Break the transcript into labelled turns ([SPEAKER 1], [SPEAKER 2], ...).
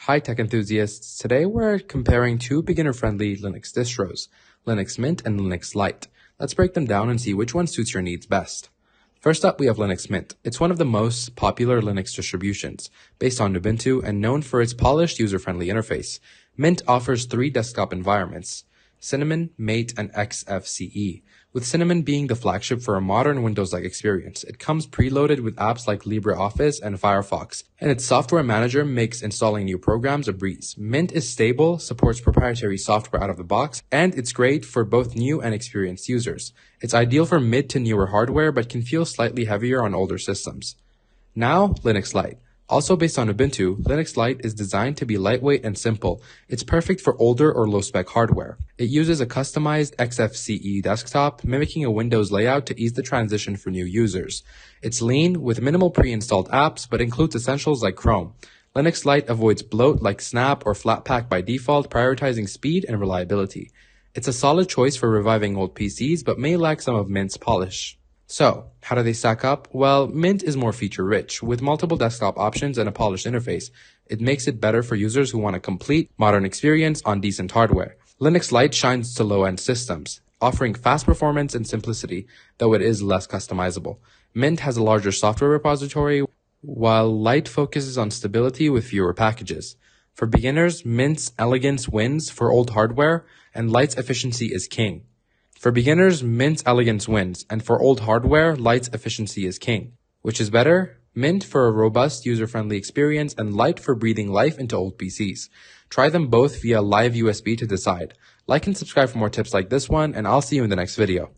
[SPEAKER 1] Hi tech enthusiasts, today we're comparing two beginner-friendly Linux distros, Linux Mint and Linux Lite. Let's break them down and see which one suits your needs best. First up, we have Linux Mint. It's one of the most popular Linux distributions, based on Ubuntu and known for its polished user-friendly interface. Mint offers 3 desktop environments, Cinnamon, Mate, and XFCE, with Cinnamon being the flagship for a modern Windows-like experience. It comes preloaded with apps like LibreOffice and Firefox, and its software manager makes installing new programs a breeze. Mint is stable, supports proprietary software out of the box, and it's great for both new and experienced users. It's ideal for mid to newer hardware, but can feel slightly heavier on older systems. Now, Linux Lite. Also based on Ubuntu, Linux Lite is designed to be lightweight and simple. It's perfect for older or low-spec hardware. It uses a customized XFCE desktop, mimicking a Windows layout to ease the transition for new users. It's lean, with minimal pre-installed apps, but includes essentials like Chrome. Linux Lite avoids bloat like Snap or Flatpak by default, prioritizing speed and reliability. It's a solid choice for reviving old PCs, but may lack some of Mint's polish. So, how do they stack up? Well, Mint is more feature-rich, with multiple desktop options and a polished interface. It makes it better for users who want a complete, modern experience on decent hardware. Linux Lite shines to low-end systems, offering fast performance and simplicity, though it is less customizable. Mint has a larger software repository, while Lite focuses on stability with fewer packages. For beginners, Mint's elegance wins for old hardware, and Lite's efficiency is king. For beginners, Mint's elegance wins, and for old hardware, Lite's efficiency is king. Which is better? Mint for a robust, user-friendly experience, and Lite for breathing life into old PCs. Try them both via live USB to decide. Like and subscribe for more tips like this one, and I'll see you in the next video.